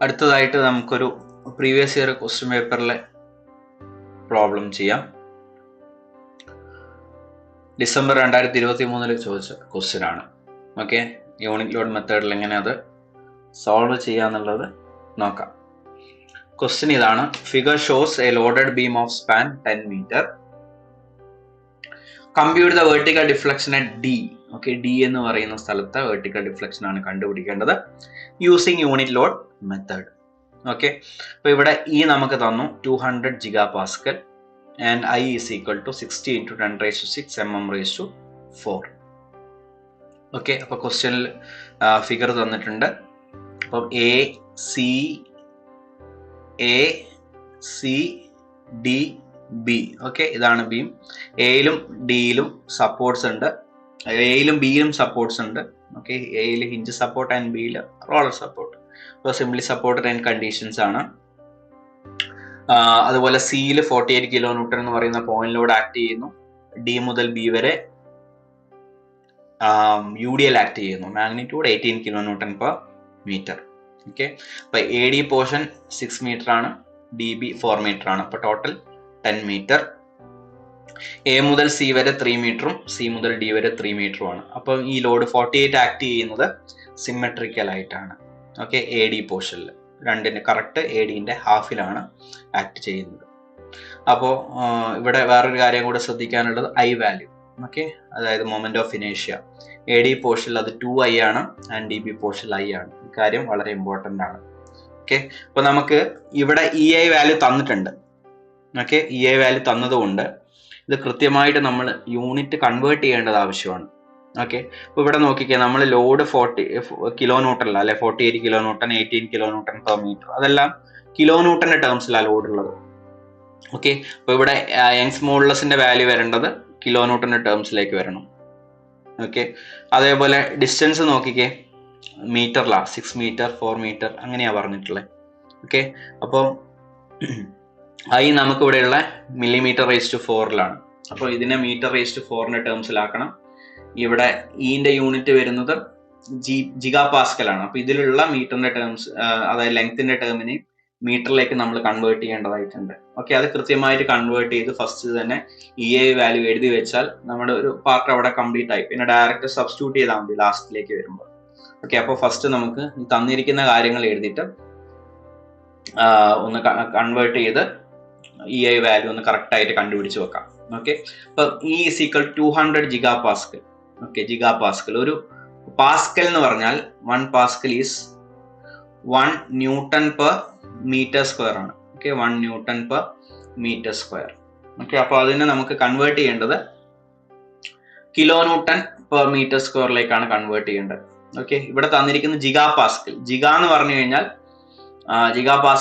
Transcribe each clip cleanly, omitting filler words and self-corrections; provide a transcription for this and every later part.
അടുത്തതായിട്ട് നമുക്കൊരു previous year question പേപ്പറിലെ problem ചെയ്യാം. ഡിസംബർ 2023 ചോദിച്ച ക്വസ്റ്റ്യൻ ആണ്. ഓക്കെ, യൂണിറ്റ് ലോഡ് മെത്തേഡിൽ എങ്ങനെ അത് സോൾവ് ചെയ്യാന്നുള്ളത് നോക്കാം. ക്വസ്റ്റ്യൻ ഇതാണ്: figure shows a loaded beam of span 10 metre. Compute the vertical deflection at D. Okay, D എന്ന് പറയുന്ന സ്ഥലത്ത് വെർട്ടിക്കൽ ഡിഫ്ലക്ഷൻ ആണ് കണ്ടുപിടിക്കേണ്ടത് using unit load method. Okay, അപ്പൊ ഇവിടെ ഇ നമുക്ക് തന്നു 200 GPa and I is equal to 60 × 10⁶ mm⁴. Okay, അപ്പൊ ക്വസ്റ്റ്യനിൽ ഫിഗർ തന്നിട്ടുണ്ട്. അപ്പം A C D B. Okay, ഇതാണ് ബീം. എയിലും ഡിയിലും സപ്പോർട്ട്സ് ഉണ്ട്, എയിലും ബിയിലും സപ്പോർട്ട്സ് ഉണ്ട്. ഓക്കെ, എയിൽ ഹിഞ്ച് സപ്പോർട്ട് ആൻഡ് ബിയിൽ റോളർ സപ്പോർട്ട്. അപ്പോൾ സിംപ്ലി സപ്പോർട്ടഡ് ആൻഡ് കണ്ടീഷൻസ് ആണ്. അതുപോലെ സിയിൽ 48 kN എന്ന് പറയുന്ന പോയിന്റിലൂടെ ആക്ട് ചെയ്യുന്നു. ഡി മുതൽ ബി വരെ UDL ആക്ട് ചെയ്യുന്നു. Magnitude 18 kN/m. ഓക്കെ, അപ്പൊ എ ഡി പോർഷൻ 6 മീറ്റർ ആണ്, ഡി ബി 4 മീറ്റർ ആണ്. അപ്പൊ ടോട്ടൽ 10 മീറ്റർ. എ മുതൽ സി വരെ 3 മീറ്ററും സി മുതൽ ഡി വരെ 3 മീറ്ററും ആണ്. അപ്പം ഈ ലോഡ് 48 ആക്ട് ചെയ്യുന്നത് സിമെട്രിക്കൽ ആയിട്ടാണ്. ഓക്കെ, എ ഡി പോർഷനിൽ രണ്ടിന്റെ കറക്റ്റ് എ ഡിന്റെ ഹാഫിലാണ് ആക്ട് ചെയ്യുന്നത്. അപ്പോൾ ഇവിടെ വേറൊരു കാര്യം കൂടെ ശ്രദ്ധിക്കാനുള്ളത് ഐ വാല്യൂ. ഓക്കെ, അതായത് മൊമെന്റ് ഓഫ് ഇനേഷ്യ എ ഡി പോർഷനിൽ അത് 2I ആണ് ആൻഡ് ഡി ബി പോർഷനിൽ I ആണ്. ഈ കാര്യം വളരെ ഇമ്പോർട്ടൻ്റ് ആണ്. ഓക്കെ, അപ്പൊ നമുക്ക് ഇവിടെ EI വാല്യൂ തന്നിട്ടുണ്ട്. ഓക്കെ, EI വാല്യൂ തന്നതുകൊണ്ട് ഇത് കൃത്യമായിട്ട് നമ്മൾ യൂണിറ്റ് കൺവേർട്ട് ചെയ്യേണ്ടത് ആവശ്യമാണ്. ഓക്കെ, അപ്പൊ ഇവിടെ നോക്കിക്കേ, നമ്മൾ ലോഡ് 40 kN അല്ലെ, 48 kN, 18 kN/m, അതെല്ലാം കിലോന്യൂട്ടന്റെ ടേംസിലാണ് ലോഡ് ഉള്ളത്. ഓക്കെ, അപ്പൊ ഇവിടെ യങ്സ് മോഡുലസിന്റെ വാല്യൂ വരേണ്ടത് കിലോന്യൂട്ടന്റെ ടേംസിലേക്ക് വരണം. ഓക്കെ, അതേപോലെ ഡിസ്റ്റൻസ് നോക്കിക്കേ, മീറ്ററിലാ, 6 മീറ്റർ 4 മീറ്റർ അങ്ങനെയാ പറഞ്ഞിട്ടുള്ളത്. ഓക്കെ, അപ്പോൾ ഐ നമുക്ക് ഇവിടെയുള്ള mm⁴ അപ്പോൾ ഇതിനെ m⁴ ടേംസിലാക്കണം. ഇവിടെ ഇന്റെ യൂണിറ്റ് വരുന്നത് GPa ആണ്. അപ്പൊ ഇതിലുള്ള മീറ്ററിന്റെ ടേംസ്, അതായത് ലെങ്ത്തിന്റെ ടേമിനെ മീറ്ററിലേക്ക് നമ്മൾ കൺവേർട്ട് ചെയ്യേണ്ടതായിട്ടുണ്ട്. ഓക്കെ, അത് കൃത്യമായിട്ട് കൺവേർട്ട് ചെയ്ത് ഫസ്റ്റ് തന്നെ EI വാല്യൂ എഴുതി വെച്ചാൽ നമ്മുടെ ഒരു പാർട്ട് അവിടെ കംപ്ലീറ്റ് ആയി. പിന്നെ ഡയറക്റ്റ് സബ്സ്റ്റിറ്റ്യൂട്ട് ചെയ്താൽ മതി ലാസ്റ്റിലേക്ക് വരുമ്പോൾ. ഓക്കെ, അപ്പോൾ ഫസ്റ്റ് നമുക്ക് തന്നിരിക്കുന്ന കാര്യങ്ങൾ എഴുതിയിട്ട് ഒന്ന് കൺവേർട്ട് ചെയ്ത് EI വാല്യൂ ഒന്ന് കറക്റ്റ് ആയിട്ട് കണ്ടുപിടിച്ച് വെക്കാം. ഓക്കെ, അപ്പൊ E is equal 200 GPa. Okay, GPa, ഒരു പാസ്കൽ എന്ന് പറഞ്ഞാൽ 1 പാസ്കൽ ഈസ് 1 Nm/m² ആണ്. Okay, 1 Nm/m². ഓക്കെ, അപ്പൊ അതിനെ നമുക്ക് കൺവേർട്ട് ചെയ്യേണ്ടത് kN/m²ലേക്കാണ് കൺവേർട്ട് ചെയ്യേണ്ടത്. ഓക്കെ, ഇവിടെ തന്നിരിക്കുന്നത് GPa. ജിഗ എന്ന് പറഞ്ഞു കഴിഞ്ഞാൽ GPa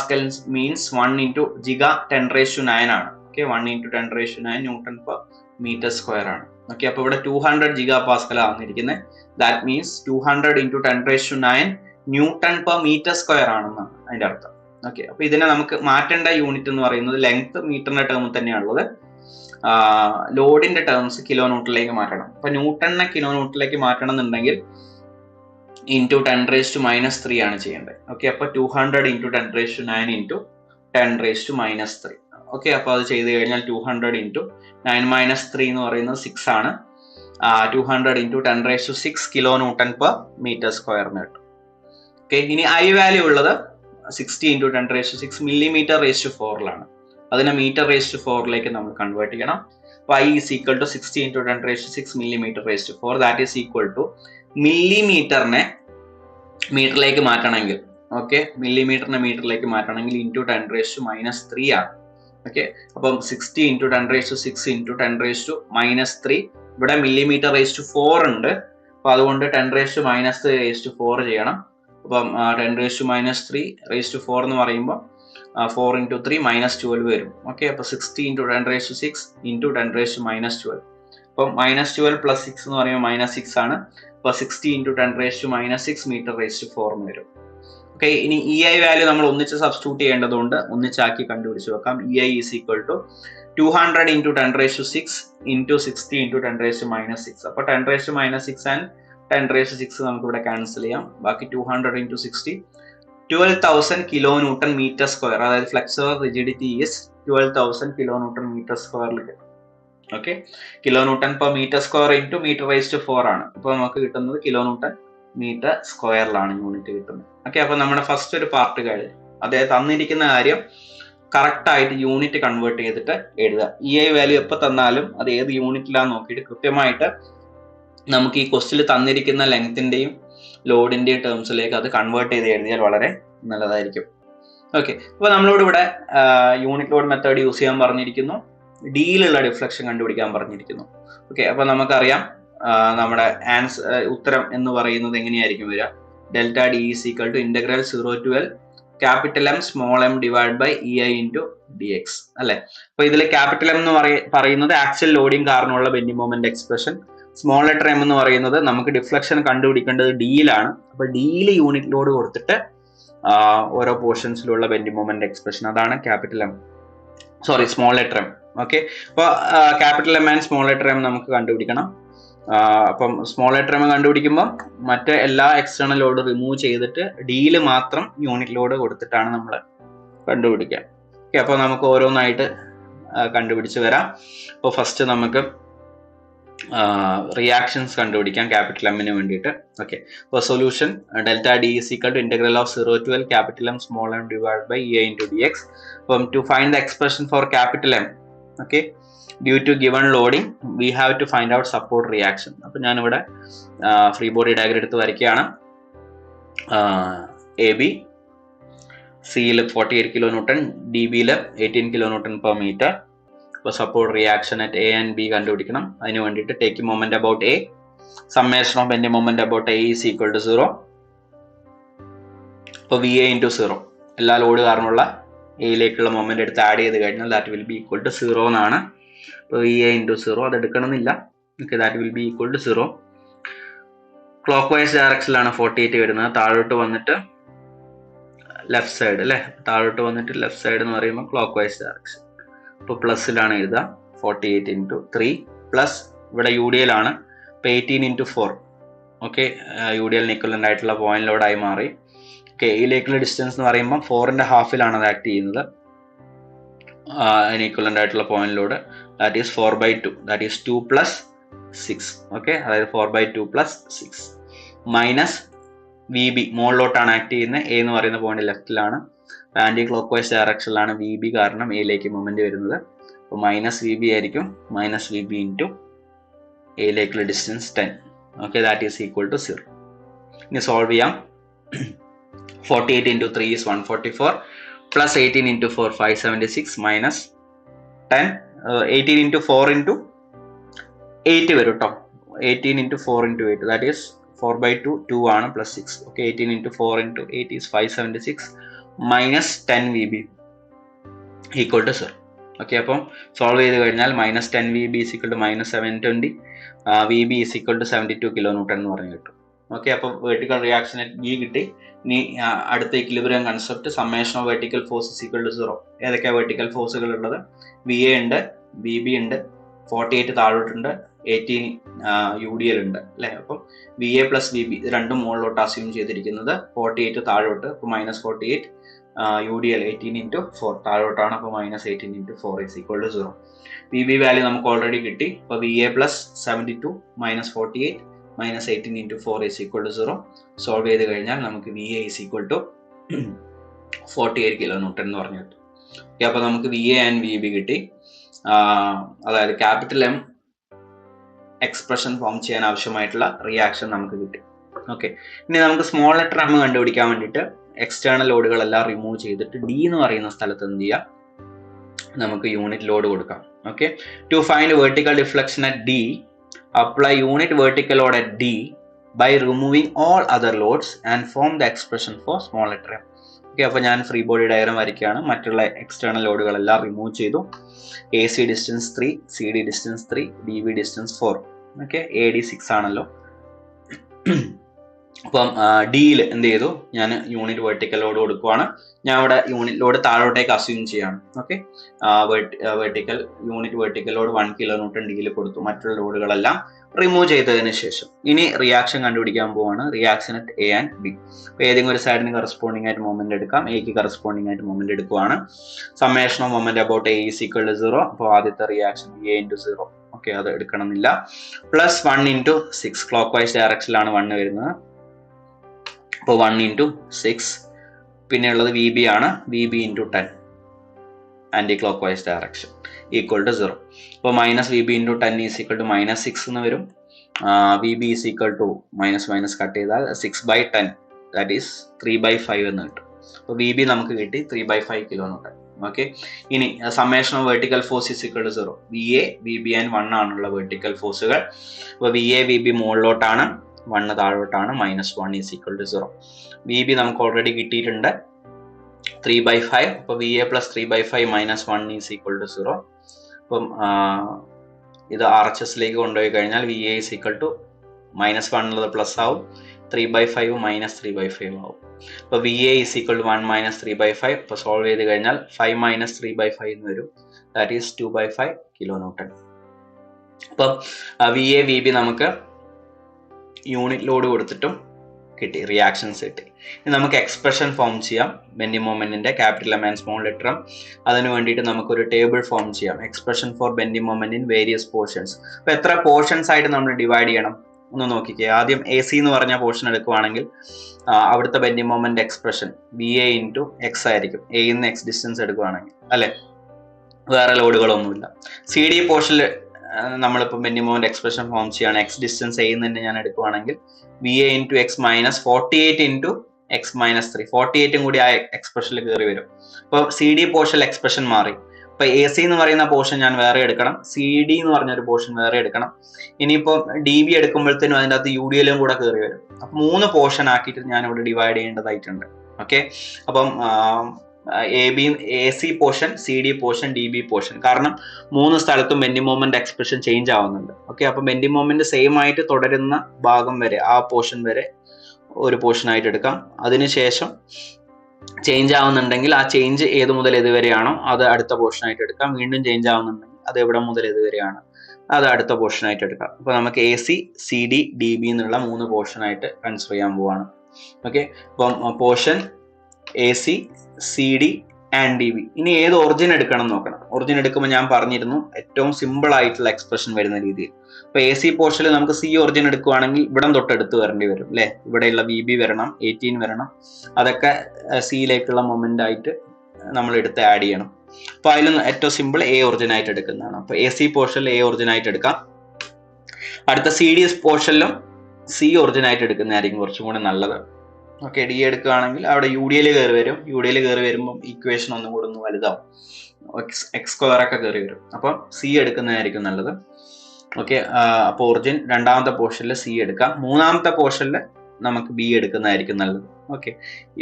മീൻസ് 1 × G10⁹ ആണ്. ഓക്കെ, 1 × 10⁹ Nm/m² ആണ്. ഓക്കെ, അപ്പൊ ഇവിടെ 200 GPa ആണെന്നിരിക്കുന്നത്. ദാറ്റ് മീൻസ് 200 × 10⁹ Nm/m² ആണെന്നാണ് അതിന്റെ അർത്ഥം. ഓക്കെ, അപ്പൊ ഇതിനെ നമുക്ക് മാറ്റേണ്ട യൂണിറ്റ് എന്ന് പറയുന്നത് ലെങ്ത് മീറ്ററിന്റെ ടേമിൽ തന്നെയാണുള്ളത്. ലോഡിന്റെ ടേംസ് കിലോന്യൂട്ടനിലേക്ക് മാറ്റണം. അപ്പൊ ന്യൂട്ടണിനെ കിലോന്യൂട്ടനിലേക്ക് മാറ്റണം എന്നുണ്ടെങ്കിൽ × 10⁻³ ആണ് ചെയ്യേണ്ടത്. ഓക്കെ, അപ്പൊ 200 × 10⁹ × 10⁻³. ഓക്കെ, അപ്പൊ അത് ചെയ്ത് കഴിഞ്ഞാൽ 200 × 9⁻³ എന്ന് പറയുന്നത് 6 ആണ്. 200 × 10⁶ kN/m². ഓക്കെ, ഇനി ഐ വാല്യൂ ഉള്ളത് 60 × 10⁶ mm⁴ അതിനെ m⁴ നമ്മൾ കൺവേർട്ട് ചെയ്യണം. അപ്പൊ I is equal to 60 × 10⁶ mm⁴. That is equal to മില്ലിമീറ്ററിനെ മീറ്ററിലേക്ക് മാറ്റണമെങ്കിൽ, ഓക്കെ, മില്ലിമീറ്ററിനെ മീറ്ററിലേക്ക് മാറ്റണമെങ്കിൽ × 10⁻³ ആണ്. ഓക്കെ, അപ്പം 60 × 10⁶ × 10⁻³ ഇവിടെ mm⁴ ഉണ്ട്. അപ്പൊ അതുകൊണ്ട് 10⁻³ ചെയ്യണം. അപ്പം 10⁻³ എന്ന് പറയുമ്പോൾ 4 × 3 -12 വരും. ഓക്കെ, അപ്പൊ 60 × 10⁶ × 10⁻². അപ്പം -12 + 6 എന്ന് പറയുമ്പോൾ -6 ആണ്. അപ്പൊ 60 × 10⁻⁻6 m⁴ വരും. ഓക്കെ, ഇനി EI വാല്യൂ നമ്മൾ ഒന്നിച്ച് സബ്സ്റ്റിറ്റ്യൂട്ട് ചെയ്യേണ്ടതുകൊണ്ട് ഒന്നിച്ചാക്കി കണ്ടുപിടിച്ച് വെക്കാം. EI is equal to 200 × 10⁶ × 60 × 10⁻⁻6. അപ്പൊ 10⁻⁻6 ആൻഡ് 10⁻⁶ നമുക്ക് ഇവിടെ ക്യാൻസൽ ചെയ്യാം. ബാക്കി 200 × 60 12,000 kilonewton meter square. അതായത് flexural rigidity is 12,000 kilonewton meter square. Okay, kilonewton per meter square into meter raised to 4 ആണ്. അപ്പോൾ നമുക്ക് കിട്ടുന്നത് kilonewton meter സ്ക്വയറിലാണ് യൂണിറ്റ് കിട്ടുന്നത്. ഓക്കെ, അപ്പോൾ നമ്മുടെ ഫസ്റ്റ് ഒരു പാർട്ട് കഴിഞ്ഞു. അതായത് തന്നിരിക്കുന്ന കാര്യം കറക്റ്റ് ആയിട്ട് യൂണിറ്റ് കൺവേർട്ട് ചെയ്തിട്ട് എഴുതുക. EI വാല്യൂ എപ്പോൾ തന്നാലും അത് ഏത് യൂണിറ്റിലാന്ന് നോക്കിയിട്ട് കൃത്യമായിട്ട് നമുക്ക് ഈ ക്വസ്റ്റിൽ തന്നിരിക്കുന്ന ലെങ്ത്തിന്റെയും ലോഡിന്റെയും ടേംസിലേക്ക് അത് കൺവേർട്ട് ചെയ്ത് എഴുതിയാൽ വളരെ നല്ലതായിരിക്കും. ഓക്കെ, അപ്പോൾ നമ്മളോട് ഇവിടെ യൂണിറ്റ് ലോഡ് മെത്തേഡ് യൂസ് ചെയ്യാൻ പറഞ്ഞിരിക്കുന്നു, ഡിയിലുള്ള ഡിഫ്ലക്ഷൻ കണ്ടുപിടിക്കാൻ പറഞ്ഞിരിക്കുന്നു. ഓക്കെ, അപ്പോൾ നമുക്കറിയാം നമ്മുടെ ഉത്തരം എന്ന് പറയുന്നത് എങ്ങനെയായിരിക്കും വരിക? Delta D is equal to integral 0 to L capital M small M divide by EI into DX അല്ലെ. അപ്പൊ ഇതിൽ ക്യാപിറ്റൽ എം എന്ന് പറയുന്നത് ആക്ച്വൽ ലോഡിങ് കാരണമുള്ള bending moment expression, small letter M എന്ന് പറയുന്നത് നമുക്ക് ഡിഫ്ലക്ഷൻ കണ്ടുപിടിക്കേണ്ടത് ഡിയിലാണ്. അപ്പൊ ഡിയിൽ യൂണിറ്റ് ലോഡ് കൊടുത്തിട്ട് ഓരോ പോർഷൻസിലുള്ള ബെൻഡിങ് മൊമെന്റ് എക്സ്പ്രഷൻ, അതാണ് capital M, sorry small letter M. Okay, അപ്പൊ capital M and small letter M നമുക്ക് കണ്ടുപിടിക്കണം. അപ്പം സ്മോൾ ലെറ്റർ എം കണ്ടുപിടിക്കുമ്പോൾ മറ്റ് എല്ലാ എക്സ്റ്റേണൽ ലോഡ് റിമൂവ് ചെയ്തിട്ട് ഡിയിൽ മാത്രം യൂണിറ്റ് ലോഡ് കൊടുത്തിട്ടാണ് നമ്മൾ കണ്ടുപിടിക്കുക. ഓക്കെ, അപ്പോൾ നമുക്ക് ഓരോന്നായിട്ട് കണ്ടുപിടിച്ച് വരാം. അപ്പോൾ ഫസ്റ്റ് നമുക്ക് റിയാക്ഷൻസ് കണ്ടുപിടിക്കാം ക്യാപിറ്റൽ എമ്മിന് വേണ്ടിയിട്ട്. ഓക്കെ, അപ്പോൾ solution delta D is equal to integral of 0 to L capital M small M divide by EI into DX. അപ്പം to find the expression for capital M, okay, due to given loading we have to find out support reaction. അപ്പം ഞാനിവിടെ free body diagram എടുത്ത് വരയ്ക്കുകയാണ്. AB സിയിൽ 48 kilonewton, DBയിൽ 18 kilonewton per meter. അപ്പോൾ support reaction at A and B കണ്ടുപിടിക്കണം. അതിന് വേണ്ടിയിട്ട് take moment about A, summation of എൻ്റെ moment about A is equal to 0. അപ്പോൾ VA ഇൻറ്റു 0, എല്ലാ ലോഡ് കാരണമുള്ള എയിലേക്കുള്ള മൊമെന്റ് എടുത്ത് ആഡ് ചെയ്ത് കഴിഞ്ഞാൽ that will be equal to 0 എന്നാണ്. അപ്പോൾ VA ഇൻറ്റു 0 അത് എടുക്കണമെന്നില്ല. Okay, that will be equal to 0. Clock vice ഡയറക്ഷനിലാണ് 48 വരുന്നത്. താഴോട്ട് വന്നിട്ട് ലെഫ്റ്റ് സൈഡ് അല്ലേ, താഴോട്ട് വന്നിട്ട് ലെഫ്റ്റ് സൈഡ് എന്ന് പറയുമ്പോൾ ക്ലോക്ക് വൈസ് ഡയറക്ഷൻ. ഇപ്പോൾ പ്ലസ്സിലാണ് എഴുതുക. 48 ഇൻറ്റു 3 പ്ലസ് ഇവിടെ UDL ആണ്. ഇപ്പോൾ 18 ഇൻറ്റു 4. ഓക്കെ, UDL ഇക്വലൻ്റ് ആയിട്ടുള്ള പോയിന്റ് ലോഡായി മാറി. ഓക്കെ, ഇതിലേക്കുള്ള ഡിസ്റ്റൻസ് എന്ന് പറയുമ്പോൾ 4ന്റെ ഹാഫിലാണ് അത് ആക്ട് ചെയ്യുന്നത്. അതിന് ഇക്വലൻ്റ് ആയിട്ടുള്ള point load that is 4/2, that is 2 + 6. Okay, അതായത് 4/2 + 6 മൈനസ് VB മുകളിലോട്ടാണ് ആക്ട് ചെയ്യുന്നത്. A എന്ന് പറയുന്ന പോയിന്റ് ലെഫ്റ്റിലാണ്, ആന്റി ക്ലോക്ക് വൈസ് ഡയറക്ഷനിലാണ് VB കാരണം എയിലേക്ക് മൊമെന്റ് വരുന്നത്. അപ്പോൾ മൈനസ് VB ആയിരിക്കും, മൈനസ് VB ഇൻറ്റു എയിലേക്കുള്ള distance 10. Okay, that is equal to 0. ഇനി സോൾവ് ചെയ്യാം. 48 into 3 is 144 plus 18 into 4 576 minus 10 18 into 4 into 8 വരും കേട്ടോ. 18 ഇൻറ്റു 4 ഇൻറ്റു 8 ദാറ്റ് ഈസ് 4/2 2 ആണ് plus 6. Okay, 18 into 4 into 8 is 576 minus 10 VB equal to 0. Okay, അപ്പം solve ചെയ്ത് കഴിഞ്ഞാൽ minus 10 VB is equal to minus 720, VB is equal to 72 kilonewton എന്ന് പറഞ്ഞു കിട്ടും. Okay, അപ്പം വെർട്ടിക്കൽ റിയാക്ഷൻ അറ്റ് B കിട്ടി. ഇനി അടുത്ത equilibrium concept summation of vertical force is equal to 0. ഏതൊക്കെയാണ് വെർട്ടിക്കൽ ഫോഴ്സുകൾ ഉള്ളത്? VA ഉണ്ട്, VB ഉണ്ട്, 48 താഴോട്ടുണ്ട്, 18 UDL ഉണ്ട് അല്ലേ. അപ്പം VA പ്ലസ് VB ഇത് രണ്ടും മുകളിലോട്ട് അസ്യൂം ചെയ്തിരിക്കുന്നത്, 48 താഴോട്ട്, അപ്പോൾ മൈനസ് 48, UDL 18 ഇൻറ്റു 4 താഴോട്ടാണ്, അപ്പോൾ minus 18 into 4 is equal to 0. VB value നമുക്ക് ഓൾറെഡി കിട്ടി. അപ്പോൾ VA plus 72 minus 48 minus 18 into 4 is equal to 0. Solve ചെയ്ത് കഴിഞ്ഞാൽ നമുക്ക് VA is equal to 48 kilonewton എന്ന് പറഞ്ഞു കിട്ടും. ഓക്കെ, അപ്പോൾ നമുക്ക് VA ആൻഡ് VB കിട്ടി. അതായത് ക്യാപിറ്റൽ എം എക്സ്പ്രഷൻ ഫോം ചെയ്യാൻ ആവശ്യമായിട്ടുള്ള റിയാക്ഷൻ നമുക്ക് കിട്ടി. ഓക്കെ, ഇനി നമുക്ക് സ്മോൾ ലെറ്റർ എം കണ്ടുപിടിക്കാൻ വേണ്ടിയിട്ട് എക്സ്റ്റേണൽ ലോഡുകളെല്ലാം റിമൂവ് ചെയ്തിട്ട് D എന്ന് പറയുന്ന സ്ഥലത്ത് എന്ത് ചെയ്യാം, നമുക്ക് യൂണിറ്റ് ലോഡ് കൊടുക്കാം. Okay, to find vertical deflection at D, apply unit vertical load at D by removing all other loads and form the expression for small letter m. Okay, അപ്പോൾ ഞാൻ ഫ്രീ ബോഡി ഡയഗ്രം വരയ്ക്കുകയാണ്. മറ്റുള്ള external ലോഡുകളെല്ലാം remove ചെയ്തു. AC distance 3, CD distance 3, DB distance 4. Okay, AD 6 ആണല്ലോ. അപ്പം ഡിയിൽ എന്ത് ചെയ്തു, ഞാൻ യൂണിറ്റ് വെർട്ടിക്കൽ ലോഡ് കൊടുക്കുവാണ്. ഞാൻ ഇവിടെ യൂണിറ്റ് ലോഡ് താഴോട്ടേക്ക് അസ്യൂം ചെയ്യാണ്. Okay, unit vertical load 1 kN ഡിയിൽ കൊടുത്തു. മറ്റുള്ള ലോഡുകളെല്ലാം റിമൂവ് ചെയ്തതിന് ശേഷം ഇനി റിയാക്ഷൻ കണ്ടുപിടിക്കാൻ പോവാണ്. Reaction at A and B. അപ്പോൾ ഏതെങ്കിലും ഒരു സൈഡിന് കറസ്പോണ്ടിങ് ആയിട്ട് മൊമെന്റ് എടുക്കാം. എക്ക് കറസ്പോണ്ടിങ് ആയിട്ട് മൊമെന്റ് എടുക്കുവാണ്. Summation of moment about A is equal to 0. അപ്പോൾ ആദ്യത്തെ റിയാക്ഷൻ എ ഇൻറ്റു 0. ഓക്കെ, അത് എടുക്കണമെന്നില്ല. പ്ലസ് 1 ഇൻറ്റു 6 ക്ലോക്ക് വൈസ് ഡയറക്ഷനിലാണ് 1 വരുന്നത്. അപ്പോൾ 1 ഇൻറ്റു 6. പിന്നെ ഉള്ളത് വി ബി ആണ്. V B into 10 anticlockwise direction equal to 0. അപ്പോൾ minus V B into 10 is equal to -6 എന്ന് വരും. V B is equal to minus cut ചെയ്താൽ 6/10 ദാറ്റ് ഈസ് 3/5 എന്ന് കിട്ടും. അപ്പോൾ വി ബി നമുക്ക് കിട്ടി 3/5 kN. ഓക്കെ, ഇനി summation of vertical force is equal to 0. V A V B and 1 ആണുള്ള വെർട്ടിക്കൽ ഫോഴ്സുകൾ. അപ്പോൾ വി എ വി ബി മുകളിലോട്ടാണ്, 1 താഴോട്ടാണ്. -1 is equal to 0. V B നമുക്ക് ഓൾറെഡി കിട്ടിയിട്ടുണ്ട് 3/5. അപ്പോൾ V A plus 3/5 -1 is equal to 0. അപ്പം ഇത് ആർ എച്ച് എസിലേക്ക് കൊണ്ടുപോയി കഴിഞ്ഞാൽ V A is equal to -1 ഉള്ളത് പ്ലസ് ആവും, 3/5 -3/5 ആവും. അപ്പോൾ V A is equal to 1 - 3/5. ഇപ്പോൾ സോൾവ് ചെയ്ത് കഴിഞ്ഞാൽ 5 - 3/5 എന്ന് വരും. That is 2/5 kN. അപ്പം വി എ വി ബി നമുക്ക് യൂണിറ്റ് ലോഡ് കൊടുത്തിട്ടും കിട്ടി, റിയാക്ഷൻസ് കിട്ടി. ഇനി നമുക്ക് എക്സ്പ്രഷൻ ഫോം ചെയ്യാം ബെൻഡിങ് മൊമെന്റിന്റെ capital M and small letter M. അതിന് വേണ്ടിയിട്ട് നമുക്കൊരു ടേബിൾ ഫോം ചെയ്യാം. Expression for bending moment in various portions. അപ്പോൾ എത്ര പോർഷൻസ് ആയിട്ട് നമ്മൾ ഡിവൈഡ് ചെയ്യണം ഒന്ന് നോക്കിക്കേ. ആദ്യം എ സി എന്ന് പറഞ്ഞ പോർഷൻ എടുക്കുവാണെങ്കിൽ അവിടുത്തെ bending moment expression V A into X ആയിരിക്കും. എയിൽ നിന്ന് എക്സ് ഡിസ്റ്റൻസ് എടുക്കുവാണെങ്കിൽ, അല്ലെ, വേറെ ലോഡുകളൊന്നുമില്ല. സി ഡി പോർഷനിൽ നമ്മളിപ്പോൾ ബെൻഡിങ് മൊമെന്റ് എക്സ്പ്രഷൻ ഫോം ചെയ്യാണ്. എക്സ് ഡിസ്റ്റൻസ് എയിൽ നിന്ന് തന്നെ ഞാൻ എടുക്കുവാണെങ്കിൽ V A into X minus 48 into X minus 3. 48ഉം കൂടി ആ എക്സ്പ്രഷനിൽ കയറി വരും. അപ്പോൾ സി ഡി പോർഷനിൽ എക്സ്പ്രഷൻ മാറി. അപ്പോൾ എ സി എന്ന് പറയുന്ന പോർഷൻ ഞാൻ വേറെ എടുക്കണം, സി ഡി എന്ന് പറഞ്ഞൊരു പോർഷൻ വേറെ എടുക്കണം. ഇനിയിപ്പോൾ ഡി ബി എടുക്കുമ്പോഴത്തേനും അതിൻ്റെ അകത്ത് യു ഡി എല്ലും കൂടെ കയറി വരും. അപ്പം 3 പോർഷൻ ആക്കിയിട്ട് ഞാൻ ഇവിടെ ഡിവൈഡ് ചെയ്യേണ്ടതായിട്ടുണ്ട്. ഓക്കെ, അപ്പം A C portion, C D portion, D B portion. കാരണം 3 സ്ഥലത്തും ബെൻഡിങ് മൊമെന്റ് എക്സ്പ്രഷൻ ചേഞ്ച് ആവുന്നുണ്ട്. ഓക്കെ, അപ്പൊ ബെൻഡിങ് മൊമെന്റ് സെയിം ആയിട്ട് തുടരുന്ന ഭാഗം വരെ, ആ പോർഷൻ വരെ ഒരു പോർഷൻ ആയിട്ട് എടുക്കാം. അതിനുശേഷം ചേഞ്ച് ആവുന്നുണ്ടെങ്കിൽ ആ ചേഞ്ച് ഏത് മുതൽ ഏതുവരെയാണോ അത് അടുത്ത പോർഷൻ ആയിട്ട് എടുക്കാം. വീണ്ടും ചേഞ്ച് ആവുന്നുണ്ടെങ്കിൽ അത് എവിടെ മുതൽ ഏതുവരെയാണ് അത് അടുത്ത പോർഷൻ ആയിട്ട് എടുക്കാം. അപ്പൊ നമുക്ക് A C, C D, D B എന്നുള്ള 3 പോർഷൻ ആയിട്ട് കൺസിഡർ ചെയ്യാൻ പോവാണ്. ഓക്കെ, അപ്പം portion A C, C D and D B. ഇനി ഏത് ഒറിജിൻ എടുക്കണം നോക്കണം. ഒറിജിൻ എടുക്കുമ്പോൾ ഞാൻ പറഞ്ഞിരുന്നു ഏറ്റവും സിമ്പിൾ ആയിട്ടുള്ള എക്സ്പ്രഷൻ വരുന്ന രീതിയിൽ. അപ്പൊ എ സി പോർഷനിൽ നമുക്ക് സി ഒറിജിൻ എടുക്കുവാണെങ്കിൽ ഇവിടം തൊട്ട് എടുത്ത് വരേണ്ടി വരും, അല്ലെ. ഇവിടെയുള്ള വി ബി വരണം, 18 വരണം. അതൊക്കെ സിയിലേക്കുള്ള മൊമെന്റ് ആയിട്ട് നമ്മൾ എടുത്ത് ആഡ് ചെയ്യണം. അപ്പൊ അതിൽ ഏറ്റവും സിമ്പിൾ എ ഒറിജിൻ ആയിട്ട് എടുക്കുന്നതാണ്. അപ്പൊ എ സി പോർഷനിൽ എ ഒറിജിൻ ആയിട്ട് എടുക്കാം. അടുത്ത സി ഡി പോർഷനിലും സി ഒറിജിൻ ആയിട്ട് എടുക്കുന്നതായിരിക്കും കുറച്ചും കൂടി നല്ലത്. ഓക്കെ, ഡി എടുക്കുകയാണെങ്കിൽ അവിടെ യു ഡി എൽ കയറി വരും. യു ഡി എൽ കയറി വരുമ്പോൾ ഈക്വേഷൻ ഒന്നും കൂടെ ഒന്ന് വലുതാവും, എക്സ് സ്ക്വയർ ഒക്കെ കയറി വരും. അപ്പം സി എടുക്കുന്നതായിരിക്കും നല്ലത്. ഓക്കെ, അപ്പോൾ ഒറിജിൻ രണ്ടാമത്തെ പോർഷനിൽ സി എടുക്കാം. മൂന്നാമത്തെ പോർഷനിൽ നമുക്ക് ബി എടുക്കുന്നതായിരിക്കും നല്ലത്. ഓക്കെ,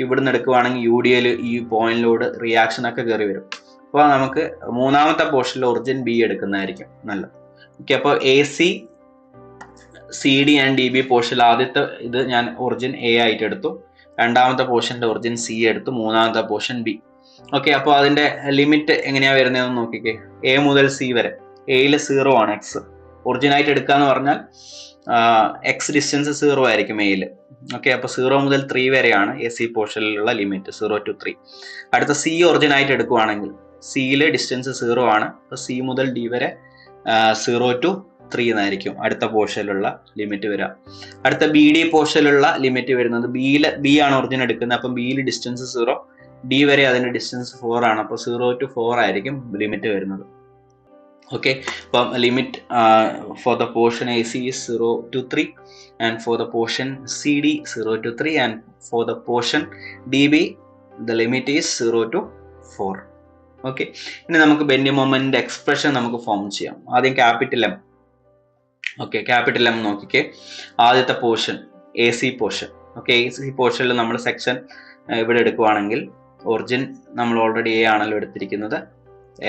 ഇവിടുന്ന് എടുക്കുവാണെങ്കിൽ യു ഡി എൽ ഈ പോയിന്റിലോട് റിയാക്ഷൻ ഒക്കെ കയറി വരും. അപ്പോൾ നമുക്ക് മൂന്നാമത്തെ പോർഷനിൽ ഒറിജിൻ ബി എടുക്കുന്നതായിരിക്കും നല്ലത്. ഓക്കെ, അപ്പോൾ A C, C D and D B പോർഷനിൽ ആദ്യത്തെ ഇത് ഞാൻ ഒറിജിൻ എ ആയിട്ട് എടുത്തു. രണ്ടാമത്തെ പോർഷന്റെ ഒറിജിൻ സി എടുത്തു. മൂന്നാമത്തെ പോർഷൻ ബി. ഓക്കെ, അപ്പോൾ അതിന്റെ ലിമിറ്റ് എങ്ങനെയാ വരുന്നതെന്ന് നോക്കിക്കേ. എ മുതൽ സി വരെ. എയിൽ 0 ആണ് എക്സ്. ഒറിജിൻ ആയിട്ട് എടുക്കുക എന്ന് പറഞ്ഞാൽ എക്സ് ഡിസ്റ്റൻസ് 0 ആയിരിക്കും എയിൽ. ഓക്കെ, അപ്പോൾ 0 മുതൽ 3 വരെയാണ് എ സി പോർഷനിലുള്ള ലിമിറ്റ്, 0 to 3. അടുത്ത സി ഒറിജിൻ ആയിട്ട് എടുക്കുവാണെങ്കിൽ സിയിലെ ഡിസ്റ്റൻസ് 0 ആണ്. അപ്പോൾ സി മുതൽ ഡി വരെ 0 to 3 എന്നായിരിക്കും അടുത്ത പോർഷനിലുള്ള ലിമിറ്റ് വരിക. അടുത്ത ബി ഡി പോർഷനിലുള്ള ലിമിറ്റ് വരുന്നത് ബി ആണ് ഒറിജിൻ എടുക്കുന്നത്. അപ്പം ബിയിൽ ഡിസ്റ്റൻസ് 0, ഡി വരെ അതിന്റെ ഡിസ്റ്റൻസ് 4 ആണ്. അപ്പോൾ 0 to 4 ആയിരിക്കും ലിമിറ്റ് വരുന്നത്. ഓക്കെ, അപ്പം limit for the portion A C is 0 to 3 and for the portion CD 0 to 3 and for the portion DB the limit is 0 to 4. Okay, ഇനി നമുക്ക് ബെൻഡിങ് മൊമെന്റ് എക്സ്പ്രഷൻ നമുക്ക് form ചെയ്യാം. ആദ്യം capital M. Okay, capital M നോക്കിക്കേ. ആദ്യത്തെ portion A C portion. Okay, A C പോർഷനിൽ നമ്മൾ section ഇവിടെ എടുക്കുവാണെങ്കിൽ ഒറിജിൻ നമ്മൾ ഓൾറെഡി എ ആണല്ലോ എടുത്തിരിക്കുന്നത്,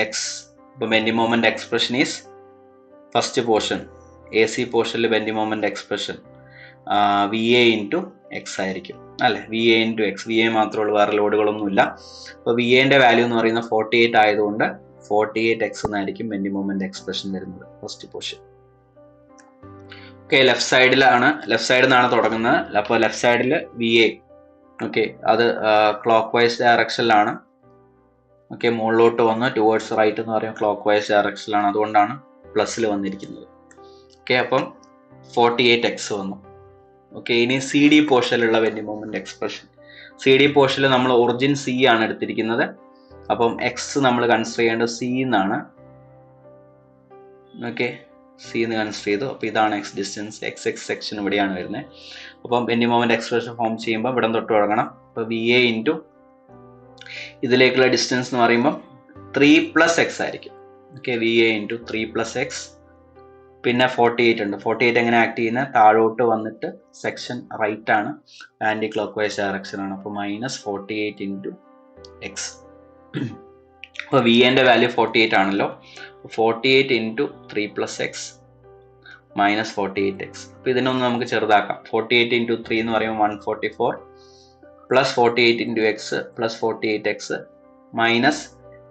എക്സ്. ഇപ്പോൾ bending moment expression is first portion A C പോർഷനിൽ bending moment expression V A into X ആയിരിക്കും അല്ലെ. V A into X, V A മാത്രമേ ഉള്ളൂ, വേറെ ലോഡുകളൊന്നുമില്ല. അപ്പോൾ വി എന്റെ വാല്യൂ എന്ന് പറയുന്നത് 48 ആയതുകൊണ്ട് 48 എക്സ് എന്നായിരിക്കും ബെൻഡിങ് മൊമെന്റ് എക്സ്പ്രഷൻ വരുന്നത് ഫസ്റ്റ് പോർഷൻ. ഓക്കെ, ലെഫ്റ്റ് സൈഡിൽ നിന്നാണ് തുടങ്ങുന്നത്. അപ്പോൾ ലെഫ്റ്റ് സൈഡിൽ വി എ, ഓക്കെ, അത് ക്ലോക്ക് വൈസ് ഡയറക്ഷനിലാണ്. ഓക്കെ, മുകളിലോട്ട് വന്ന് ടുവേർഡ്സ് റൈറ്റ് എന്ന് പറയുമ്പോൾ ക്ലോക്ക് വൈസ് ഡയറക്ഷനിലാണ്, അതുകൊണ്ടാണ് പ്ലസ്സിൽ വന്നിരിക്കുന്നത്. ഓക്കെ, അപ്പം 48 എക്സ് വന്നു. ഓക്കെ, ഇനി സി ഡി പോർഷനിലുള്ള bending moment expression. C D പോർഷനിൽ നമ്മൾ ഒറിജിൻ സി ആണ് എടുത്തിരിക്കുന്നത്. അപ്പം എക്സ് നമ്മൾ കൺസിഡർ ചെയ്യേണ്ടത് സി എന്നാണ്. ഓക്കെ, സി എന്ന് കൺസിഡർ ചെയ്തു. അപ്പോൾ ഇതാണ് X distance, X X section ഇവിടെയാണ് വരുന്നത്. അപ്പം ബെൻഡിങ് മൊമെന്റ് എക്സ്പ്രഷൻ ഫോം ചെയ്യുമ്പോൾ ഇവിടെ തൊട്ട് തുടങ്ങണം. അപ്പോൾ വി എ ഇൻറ്റു ഇതിലേക്കുള്ള ഡിസ്റ്റൻസ് എന്ന് പറയുമ്പോൾ 3 + x ആയിരിക്കും. Okay, V A into 3 + x. പിന്നെ 48 ഉണ്ട്. 48 എങ്ങനെ ആക്ട് ചെയ്യുന്നത്? താഴോട്ട് വന്നിട്ട് സെക്ഷൻ റൈറ്റ് ആണ്, ആന്റി ക്ലോക്ക് വൈസ് ഡയറക്ഷൻ ആണ്. അപ്പോൾ -48 ഇൻറ്റു എക്സ്. അപ്പോൾ വി എൻ്റെ വാല്യൂ 48 ആണല്ലോ. 48 ഇൻറ്റു 3 + x -48 എക്സ്. അപ്പോൾ ഇതിനൊന്ന് നമുക്ക് ചെറുതാക്കാം. 48 ഇൻറ്റു 3 എന്ന് പറയുമ്പോൾ 144 plus 48 into X plus 48 X minus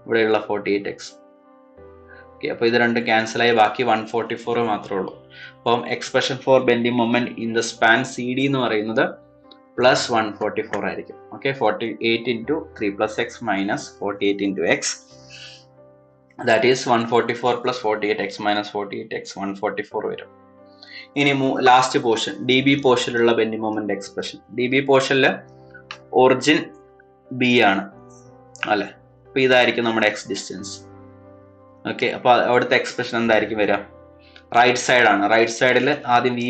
ഇവിടെയുള്ള 48 എക്സ്. ഓക്കെ, അപ്പോൾ ഇത് രണ്ടും ക്യാൻസലായി ബാക്കി 144 മാത്രമേ ഉള്ളൂ. അപ്പം expression for bending moment in the span C D എന്ന് പറയുന്നത് +144 ആയിരിക്കും. Okay, 48 into 3 + x minus 48 into X, that is 144 + 48x minus 48x 144 വരും. ഇനി ലാസ്റ്റ് പോർഷൻ ഡി ബി പോർഷനിലുള്ള bending moment expression. D B പോർഷനിൽ ഒറിജിൻ ബി ആണ് അല്ലെ. അപ്പൊ ഇതായിരിക്കും നമ്മുടെ എക്സ് ഡിസ്റ്റൻസ്. ഓക്കെ, അപ്പൊ അവിടുത്തെ എക്സ്പ്രഷൻ എന്തായിരിക്കും വരിക? റൈറ്റ് സൈഡ് ആണ്. റൈറ്റ് സൈഡിൽ ആദ്യം വി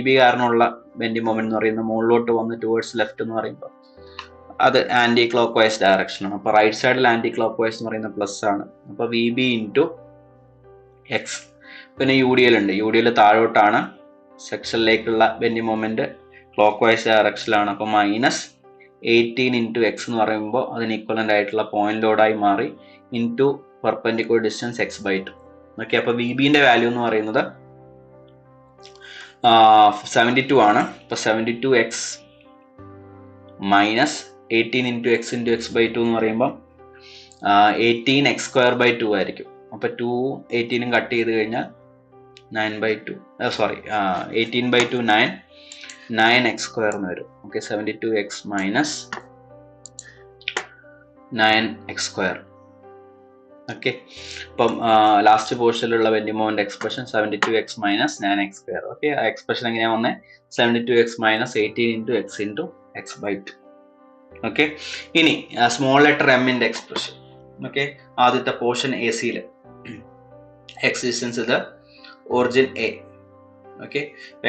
ബി കാരണമുള്ള ബെൻഡിങ് മൊമെന്റ് എന്ന് പറയുന്നത് മുകളിലോട്ട് വന്ന് ടുവേർഡ്സ് ലെഫ്റ്റ് എന്ന് പറയുമ്പോൾ അത് ആന്റി ക്ലോക്ക് വൈസ് ഡയറക്ഷൻ ആണ്. അപ്പൊ റൈറ്റ് സൈഡിൽ ആന്റി ക്ലോക്ക് വൈസ് എന്ന് പറയുന്നത് പ്ലസ് ആണ്. അപ്പൊ വി ബി ഇൻറ്റു എക്സ്. പിന്നെ യു ഡി എൽ ഉണ്ട്. യു ഡി എൽ താഴോട്ടാണ്, സെക്ഷനിലേക്കുള്ള ബെൻഡിങ് മൊമെന്റ് ക്ലോക്ക് വൈസ് ഡയറക്ഷനിലാണ്. അപ്പൊ -18 ഇൻറ്റു എക്സ് എന്ന് പറയുമ്പോൾ അതിന് ഈക്വലന്റ് ആയിട്ടുള്ള പോയിന്റ് ലോഡായി മാറി into perpendicular distance x/2. Okay, അപ്പൊ വി ബിന്റെ വാല്യൂ എന്ന് പറയുന്നത് 72 ആണ്. അപ്പൊ 72x minus 18 into X into x/2 എന്ന് പറയുമ്പോൾ 18x²/2 ആയിരിക്കും. അപ്പൊ 2 18 കട്ട് ചെയ്ത് കഴിഞ്ഞാൽ 9/2 18/2 9x² എന്ന് വരും. Okay, 72x minus 9x². Okay, അപ്പം ലാസ്റ്റ് പോർഷനിലുള്ള bending moment expression 72x minus 9x². Okay, ആ എക്സ്പ്രഷൻ എങ്ങനെയാ വന്നേ? 72x minus 18 into X into x/2. Okay, ഇനി സ്മോൾ ലെറ്റർ എമ്മിന്റെ എക്സ്പ്രഷൻ. ഓക്കെ, ആദ്യത്തെ പോർഷൻ എ സിയിൽ എക്സ് ഡിസ്റ്റൻസ് ഇത് ഒറിജിൻ എ. ഓക്കെ,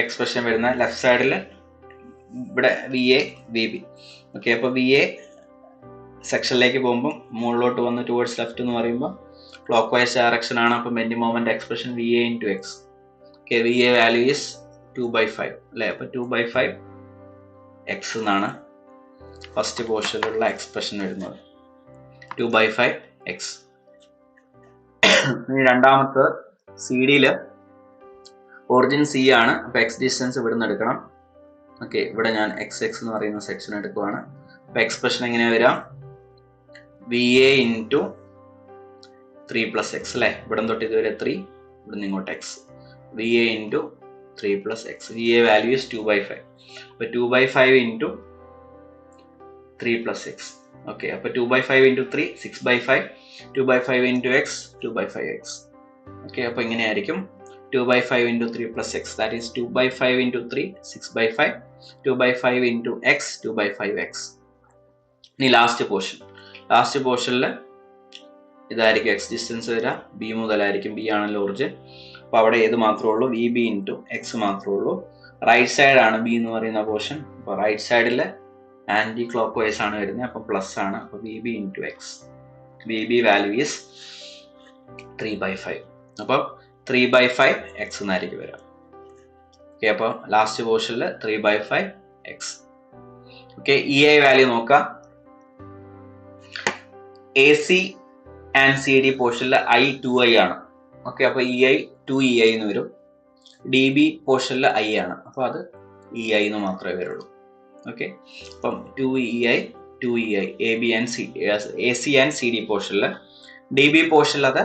എക്സ്പ്രഷൻ വരുന്ന ലെഫ്റ്റ് സൈഡിൽ ഇവിടെ V A V B. Okay, അപ്പോൾ വി എ സെക്ഷനിലേക്ക് പോകുമ്പോൾ മുകളിലോട്ട് വന്ന് ടുവേർഡ്സ് ലെഫ്റ്റ് എന്ന് പറയുമ്പോൾ ക്ലോക്ക് വൈസ് ഡയറക്ഷൻ ആണ്. അപ്പം bending moment expression V A into X. Okay, V A value is 2/5 അല്ലേ. അപ്പോൾ 2/5 എക്സ് എന്നാണ് ഫസ്റ്റ് പോർഷനിലുള്ള എക്സ്പ്രഷൻ വരുന്നത്. 2/5 എക്സ്. ഇനി രണ്ടാമത്തെ സി ഡിയില് ഒറിജിൻ സി ആണ്. അപ്പൊ എക്സ് ഡിസ്റ്റൻസ് ഇവിടെ നിന്ന് എടുക്കണം. ഓക്കെ, ഇവിടെ ഞാൻ എക്സ് എക്സ് എന്ന് പറയുന്ന സെക്ഷൻ എടുക്കുവാണ്. അപ്പൊ എക്സ്പ്രഷൻ എങ്ങനെയാ വരാം? വി എ ഇൻറ്റു 3 + x അല്ലേ. ഇവിടെ തൊട്ട് ഇതുവരെ 3, ഇവിടെ നിന്ന് ഇങ്ങോട്ട് X. V A into 3 + x. V A value is 2/5. അപ്പൊ 2/5 ഇൻറ്റു 3 + x. ഓക്കെ, അപ്പൊ 2/5 into 3 6/5. 2/5 into x 2/5x. Okay, അപ്പൊ ഇങ്ങനെയായിരിക്കും 2/5 into 3 + x, that is 2/5 into 3 6/5. 2/5 into x 2/5x. ഇനി ലാസ്റ്റ് പോർഷനിൽ ഇതായിരിക്കും എക്സ് ഡിസ്റ്റൻസ് വരിക. ബി മുതലായിരിക്കും, ബി ആണല്ലോ ഒറിജിൻ. അപ്പൊ അവിടെ ഏത് മാത്രമേ ഉള്ളൂ? വി ബി ഇൻറ്റു എക്സ് മാത്രമേ ഉള്ളൂ. റൈറ്റ് സൈഡ് ആണ് ബി എന്ന് പറയുന്ന പോർഷൻ. അപ്പോൾ റൈറ്റ് സൈഡിൽ ആന്റി ക്ലോക്ക് വൈസ് ആണ് വരുന്നത്. അപ്പൊ പ്ലസ് ആണ്. അപ്പൊ V B into X. V B value is 3/5. അപ്പോൾ 3/5 എക്സ് എന്നായിരിക്കും വരിക. ഓക്കെ, അപ്പോൾ ലാസ്റ്റ് പോർഷനിൽ 3/5 X. Okay, E I value നോക്കാം. A C and C D പോർഷനിൽ I 2i ആണ്. ഓക്കെ, അപ്പോൾ ഇ ഐ 2EI എന്ന് വരും. ഡി ബി പോർഷനിൽ I ആണ്. അപ്പോൾ അത് EI എന്ന് മാത്രമേ വരുള്ളൂ. ഓക്കെ, അപ്പം 2EI 2EI AC and CD പോർഷനിൽ, DB പോർഷനിൽ അത്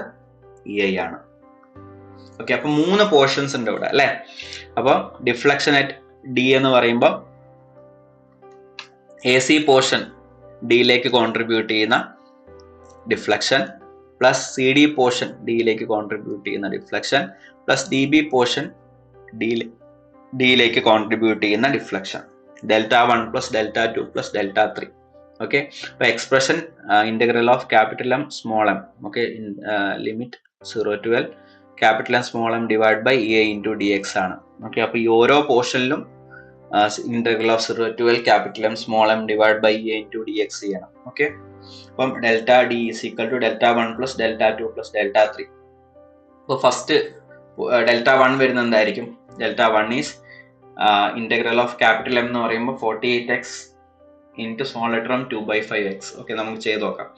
EI ആണ്. ഓക്കെ, അപ്പൊ 3 പോർഷൻസ് ഉണ്ട് ഇവിടെ അല്ലെ. അപ്പൊ ഡിഫ്ലക്ഷൻ അറ്റ് D എന്ന് പറയുമ്പോൾ AC പോർഷൻ ഡിയിലേക്ക് കോൺട്രിബ്യൂട്ട് ചെയ്യുന്ന ഡിഫ്ലക്ഷൻ പ്ലസ് CD പോർഷൻ ഡിയിലേക്ക് കോൺട്രിബ്യൂട്ട് ചെയ്യുന്ന ഡിഫ്ലക്ഷൻ പ്ലസ് DB പോർഷൻ ഡിയിലേക്ക് കോൺട്രിബ്യൂട്ട് ചെയ്യുന്ന ഡിഫ്ലക്ഷൻ, Δ1 പ്ലസ് Δ2 പ്ലസ് Δ3. ഓക്കെ, അപ്പൊ expression integral of capital M small m, okay, limit 0 to L capital M small m divide by EI into DX ആണ്. Okay, അപ്പൊ ഈ ഓരോ പോർഷനിലും integral of 0 to L capital M small m divide by EI into DX ചെയ്യണം. Okay, അപ്പം delta D is equal to Δ1 plus Δ2 plus Δ3. അപ്പോൾ first Δ1 വരുന്നത് എന്തായിരിക്കും? Δ1 is integral of capital M എന്ന് പറയുമ്പോൾ 48x ഇൻറ്റു small letter m 2/5x. Okay, നമുക്ക് ചെയ്ത് നോക്കാം.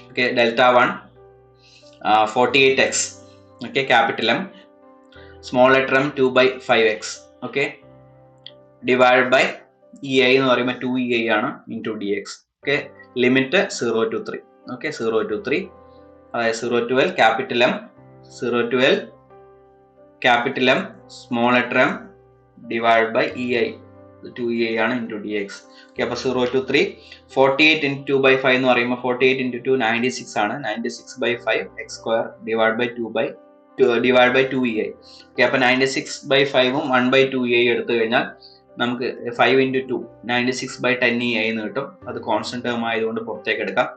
Okay, Δ1 48x, okay, capital M small letter m 2/5x, okay, divide by EI എന്ന് പറയുമ്പോൾ 2EI ആണ് into DX. Okay, limit 0 to 3. Okay, 0 to 3, അതായത് 0 to L capital M 0 to L capital M small letter m divide by EI 2EI ആണ് into DX. Okay, അപ്പോൾ 0 to 3 48 into 2/5 എന്ന് പറയുമ്പോൾ 48 into 2 96 ആണ്. 96/5 x square divide by 2EI. Okay, അപ്പോൾ 96/5ഉം 1/2EI എടുത്തു കഴിഞ്ഞാൽ നമുക്ക് 5 ഇൻറ്റു 2 96/10EI എന്ന് കിട്ടും. അത് കോൺസ്റ്റന്റ് ടേം ആയതുകൊണ്ട് പുറത്തേക്ക് എടുക്കാം.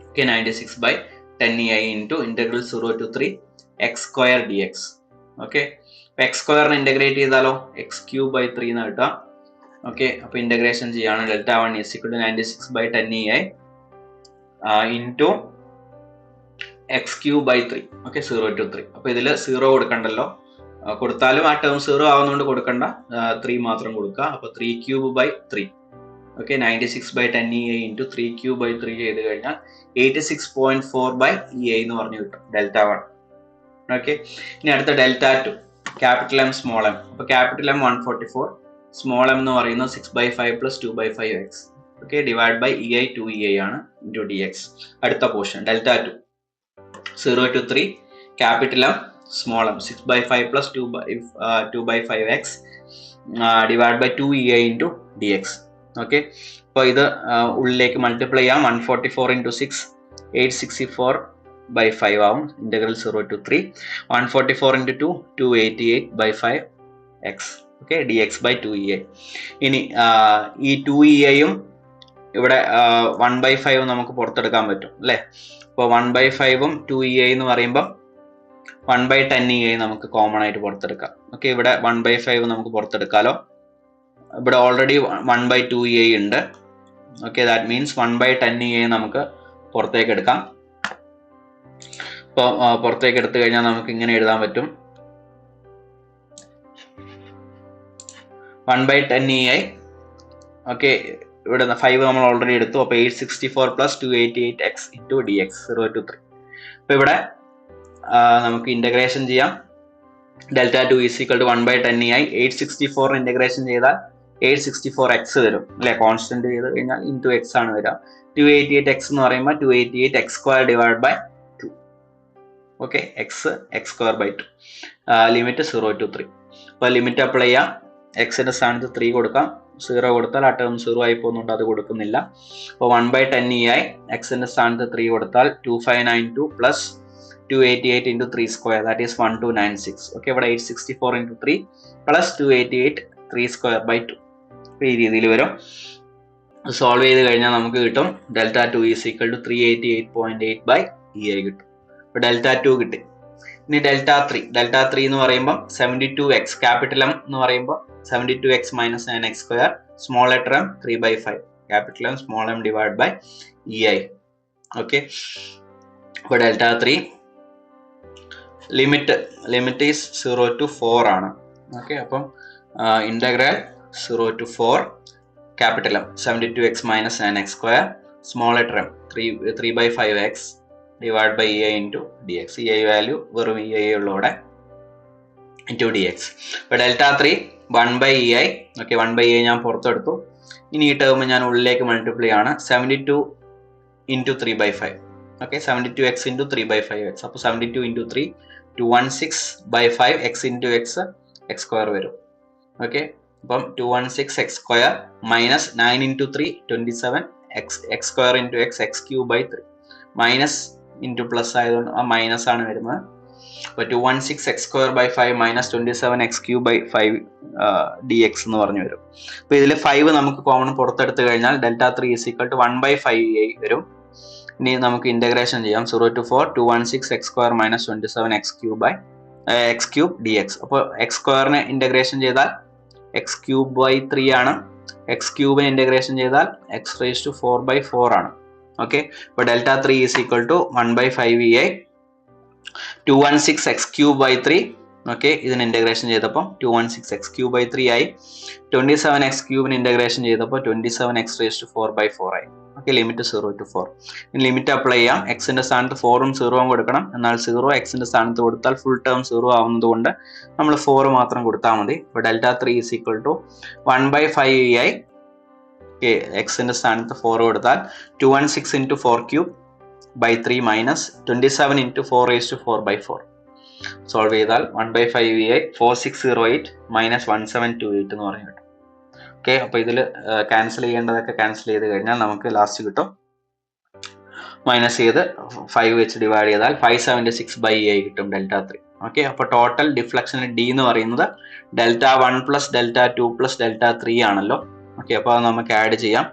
Okay, 96/10EI into integral 0 to 3 x square DX. Okay, അപ്പോൾ x സ്ക്വയറിന് ഇന്റഗ്രേറ്റ് ചെയ്താലോ x³ 3 എന്ന് കിട്ടാം. ഓക്കെ, അപ്പോൾ ഇന്റഗ്രേഷൻ ചെയ്യാണ്. Δ1 is equal to 96/10EI into x³/3. Okay, 0 to 3. അപ്പോൾ ഇതിൽ 0 കൊടുക്കണ്ടല്ലോ, കൊടുത്താലും ആ ടേം 0 ആവുന്നതുകൊണ്ട് കൊടുക്കണ്ട, 3 മാത്രം കൊടുക്കുക. അപ്പോൾ 3³ ഓക്കെ, 96/10EI ഇൻറ്റു 3³ ചെയ്ത് കഴിഞ്ഞാൽ 86.4/EI എന്ന് പറഞ്ഞു കിട്ടും Δ1. ഓക്കെ, ഇനി അടുത്ത Δ2 ക്യാപിറ്റൽ M സ്മോൾ m. അപ്പോൾ ക്യാപിറ്റൽ M 144, സ്മോൾ m എന്ന് പറയുന്നത് 6/5 plus 2/5x. Okay, divide by EI 2EI ആണ് ഇൻറ്റു DX. അടുത്ത portion Δ2 0 to 3 capital M small m 6/5 plus 2/5x divide by 2EI into DX. Okay, അപ്പോൾ ഇത് ഉള്ളിലേക്ക് multiply ചെയ്യാം. 144 into 6 864/5 ആവും. Integral 0 to 3 144 into 2 288/5x. Okay, DX by 2EI. ഇനി ഈ 2EIയും ഇവിടെ 1/5 നമുക്ക് പുറത്തെടുക്കാൻ പറ്റും അല്ലേ. അപ്പോൾ 1/5ഉം 2EI എന്ന് പറയുമ്പോൾ 1/10EI നമുക്ക് കോമൺ ആയിട്ട് പുറത്തെടുക്കാം. ഓക്കെ, ഇവിടെ 1/5 നമുക്ക് പുറത്തെടുക്കാലോ. ഇവിടെ ഓൾറെഡി 1/2EI ഉണ്ട്. ഓക്കെ, ദാറ്റ് മീൻസ് 1/10EI നമുക്ക് പുറത്തേക്ക് എടുക്കാം. ഇപ്പോൾ പുറത്തേക്ക് എടുത്തു കഴിഞ്ഞാൽ നമുക്ക് ഇങ്ങനെ എഴുതാൻ പറ്റും. 1/10EI. ഓക്കെ, ഇവിടെ 5 നമ്മൾ ഓൾറെഡി എടുത്തു. അപ്പോൾ 864 plus 288x into DX 0 to 3. അപ്പോൾ ഇവിടെ നമുക്ക് ഇന്റഗ്രേഷൻ ചെയ്യാം. Δ2 is equal to 1/10EI 864 integration ചെയ്താൽ 864x വരും അല്ലെ. കോൺസ്റ്റന്റ് ചെയ്ത് കഴിഞ്ഞാൽ ഇൻറ്റു x ആണ് വരിക. 288x എന്ന് പറയുമ്പോൾ 288x square divide by 2. Okay, x square by 2. Limit 0 to 3. അപ്പോൾ ലിമിറ്റ് അപ്ലൈ ചെയ്യാം. എക്സിന്റെ സ്ഥാനത്ത് 3 കൊടുക്കാം. 0 കൊടുത്താൽ ആ ടേം 0 ആയി പോകുന്നുണ്ട്, അത് കൊടുക്കുന്നില്ല. അപ്പോൾ 1/10EI എക്സിന്റെ സ്ഥാനത്ത് 3 കൊടുത്താൽ 2592 plus 288 into 3 square, that is 1296. Okay, ഇവിടെ 864 into 3 plus 288 3 square by 2. ഈ രീതിയിൽ വരും. സോൾവ് ചെയ്ത് കഴിഞ്ഞാൽ നമുക്ക് കിട്ടും Δ2 is equal to 388.8/EI കിട്ടും. അപ്പോൾ Δ2 കിട്ടി. ഇനി Δ3 എന്ന് പറയുമ്പോൾ 72x ക്യാപിറ്റൽ M എന്ന് പറയുമ്പോൾ 72x minus 9x square small letter m 3/5 capital M small m divide by EI. Okay, അപ്പോൾ Δ3 ലിമിറ്റ് ഈസ് 0 to 4 ആണ്. ഓക്കെ, അപ്പം integral 0 to 4 capital M 72x minus 9x square small letter m 3/5x divide by EI into DX. EI value വെറും EI ഉള്ളവിടെ into DX. അപ്പോൾ Δ3 1/EI. Okay, 1/EI ഞാൻ പുറത്തെടുത്തു. ഇനി ഈ ടേം ഞാൻ ഉള്ളിലേക്ക് മൾട്ടിപ്ലൈ ആണ് 72 into 3/5. Okay, 72x into 3/5x. അപ്പോൾ 72 into 3 216/5 x into x square വരും. ഓക്കെ, അപ്പം 216 x square minus 9 into 3 27 x square into x cube by 3 minus into plus ആയതുകൊണ്ട് ആ മൈനസ് ആണ് വരുന്നത്. അപ്പോൾ 216 x square by 5 minus 27 x cube by 5 dx എന്ന് പറഞ്ഞു വരും. അപ്പോൾ ഇതിൽ 5 നമുക്ക് കോമൺ പുറത്തെടുത്ത് കഴിഞ്ഞാൽ ഡെൽറ്റ 3 is equal to 1/5 വരും. ഇനി നമുക്ക് ഇന്റഗ്രേഷൻ ചെയ്യാം. 0 to 4 216 x square minus 27 x cube dx. അപ്പോൾ x സ്ക്വയറിനെ ഇന്റഗ്രേഷൻ ചെയ്താൽ x cube by 3 ആണ്. x ക്യൂബിനെ ഇന്റഗ്രേഷൻ ചെയ്താൽ x raised to 4/4 ആണ്. ഓക്കെ, അപ്പോൾ delta 3 is equal to 1/5 216 x cube by 3. Okay, ഇതിന് ഇന്റഗ്രേഷൻ ചെയ്തപ്പോൾ 216 x cube by 3 ആയി. 27 x ക്യൂബിന് ഇന്റഗ്രേഷൻ ചെയ്തപ്പോൾ 27 x raised to 4/4 ആയി. Okay, limit 0 to 4. ഇനി ലിമിറ്റ് അപ്ലൈ ചെയ്യാം. എക്സിന്റെ സ്ഥാനത്ത് 4ഉം 0ഉം കൊടുക്കണം. എന്നാൽ 0 എക്സിന്റെ സ്ഥാനത്ത് കൊടുത്താൽ ഫുൾ ടേം 0 ആവുന്നത് കൊണ്ട് നമ്മൾ 4 മാത്രം കൊടുത്താൽ മതി. അപ്പോൾ ഡെൽറ്റ 3 is equal to 1/5 ആയി. എക്സിന്റെ സ്ഥാനത്ത് 4 കൊടുത്താൽ 216 into 4 cube by 3 minus 27 into 4 raised to 4/4. Solve ചെയ്താൽ 1/5 4608 minus 1728 എന്ന് പറഞ്ഞു കിട്ടും. ഓക്കെ, അപ്പോൾ ഇതിൽ ക്യാൻസൽ ചെയ്യേണ്ടതൊക്കെ ക്യാൻസൽ ചെയ്ത് കഴിഞ്ഞാൽ നമുക്ക് ലാസ്റ്റ് കിട്ടും. മൈനസ് ചെയ്ത് 5 വെച്ച് ഡിവൈഡ് ചെയ്താൽ 576/8 കിട്ടും ഡെൽറ്റ 3. ഓക്കെ, അപ്പോൾ ടോട്ടൽ ഡിഫ്ലക്ഷൻ ഡി എന്ന് പറയുന്നത് delta 1 plus delta 2 plus delta 3 ആണല്ലോ. ഓക്കെ, അപ്പോൾ അത് നമുക്ക് ആഡ് ചെയ്യാം.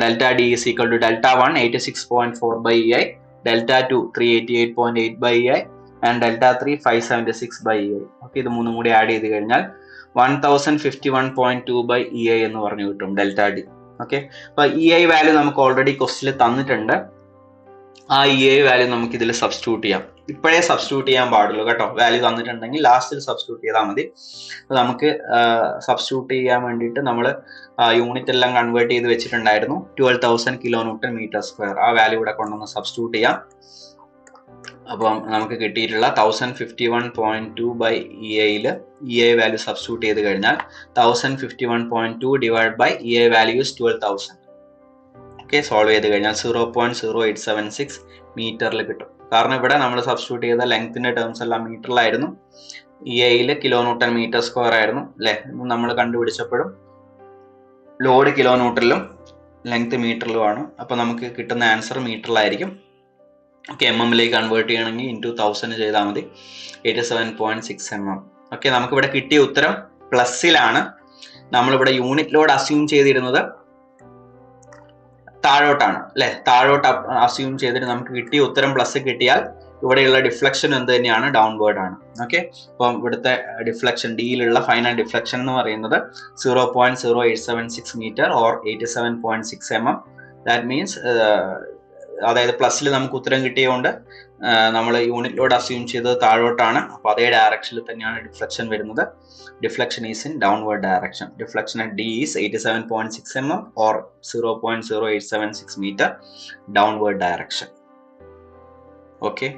Delta D is equal to delta 1 86.4/8, delta 2 388.8/8 and delta 3 576/8. Okay, ഇത് മൂന്നും കൂടി ആഡ് ചെയ്ത് കഴിഞ്ഞാൽ 1051.2/EI എന്ന് പറഞ്ഞു കിട്ടും ഡെൽറ്റ ഡി. ഓക്കെ, അപ്പോൾ EI വാല്യൂ നമുക്ക് ഓൾറെഡി ക്വസ്റ്റിൽ തന്നിട്ടുണ്ട്. ആ EI വാല്യൂ നമുക്ക് ഇതിൽ സബ്സ്റ്റിറ്റ്യൂട്ട് ചെയ്യാം. ഇപ്പോഴേ സബ്സ്റ്റിറ്റ്യൂട്ട് ചെയ്യാൻ പാടുള്ളൂ കേട്ടോ. വാല്യൂ തന്നിട്ടുണ്ടെങ്കിൽ ലാസ്റ്റിൽ സബ്സ്റ്റിറ്റ്യൂട്ട് ചെയ്താൽ മതി. അപ്പോൾ നമുക്ക് സബ്സ്റ്റിറ്റ്യൂട്ട് ചെയ്യാൻ വേണ്ടിയിട്ട് നമ്മൾ യൂണിറ്റ് എല്ലാം കൺവേർട്ട് ചെയ്ത് വെച്ചിട്ടുണ്ടായിരുന്നു. 12,000 kN/m². ആ വാല്യൂ ഇവിടെ കൊണ്ടുവന്ന് സബ്സ്റ്റിറ്റ്യൂട്ട് ചെയ്യാം. അപ്പം നമുക്ക് കിട്ടിയിട്ടുള്ള 1051.2/EIയിൽ EI വാല്യൂ സബ്സ്റ്റിറ്റ്യൂട്ട് ചെയ്ത് കഴിഞ്ഞാൽ 1051.2 divide by EI value is 12,000. Okay, solve ചെയ്ത് കഴിഞ്ഞാൽ 0.0876 മീറ്ററിൽ കിട്ടും. കാരണം ഇവിടെ നമ്മൾ സബ്സ്റ്റിറ്റ്യൂട്ട് ചെയ്ത ലെങ്ത്തിന്റെ ടേംസ് എല്ലാം മീറ്ററിലായിരുന്നു. EIയിൽ kN/m² ആയിരുന്നു അല്ലെ. നമ്മൾ കണ്ടുപിടിച്ചപ്പോഴും ലോഡ് കിലോന്യൂട്ടറിലും ലെങ്ത് മീറ്ററിലുമാണ്. അപ്പോൾ നമുക്ക് കിട്ടുന്ന ആൻസർ മീറ്ററിലായിരിക്കും. ഓക്കെ, MM-ലേക്ക് കൺവേർട്ട് ചെയ്യണമെങ്കിൽ ഇൻറ്റു 1000 ചെയ്താൽ മതി. 87.6 mm. ഓക്കെ, നമുക്കിവിടെ കിട്ടിയ ഉത്തരം പ്ലസ്സിലാണ്. നമ്മളിവിടെ യൂണിറ്റ് ലോഡ് അസ്യൂം ചെയ്തിരുന്നത് താഴോട്ടാണ് അല്ലെ. താഴോട്ട് അസ്യൂം ചെയ്തിട്ട് നമുക്ക് കിട്ടിയ ഉത്തരം പ്ലസ് കിട്ടിയാൽ ഇവിടെയുള്ള ഡിഫ്ലക്ഷൻ എന്ത് തന്നെയാണ്? ഡൗൺവേർഡ് ആണ്. ഓക്കെ, അപ്പം ഇവിടുത്തെ ഡിഫ്ലക്ഷൻ ഡിയിലുള്ള ഫൈനൽ ഡിഫ്ലക്ഷൻ എന്ന് പറയുന്നത് 0.0876 metre or 87.6 mm. That means അതായത് പ്ലസ്സിൽ നമുക്ക് ഉത്തരം കിട്ടിയതുകൊണ്ട് നമ്മൾ യൂണിറ്റ് ലോഡ് അസ്യൂം ചെയ്തത് താഴോട്ടാണ്. അപ്പോൾ അതേ ഡയറക്ഷനിൽ തന്നെയാണ് ഡിഫ്ലക്ഷൻ വരുന്നത്. Deflection is in downward direction. Deflection at D is 87.6 mm or 0.0876 meter downward direction. Okay.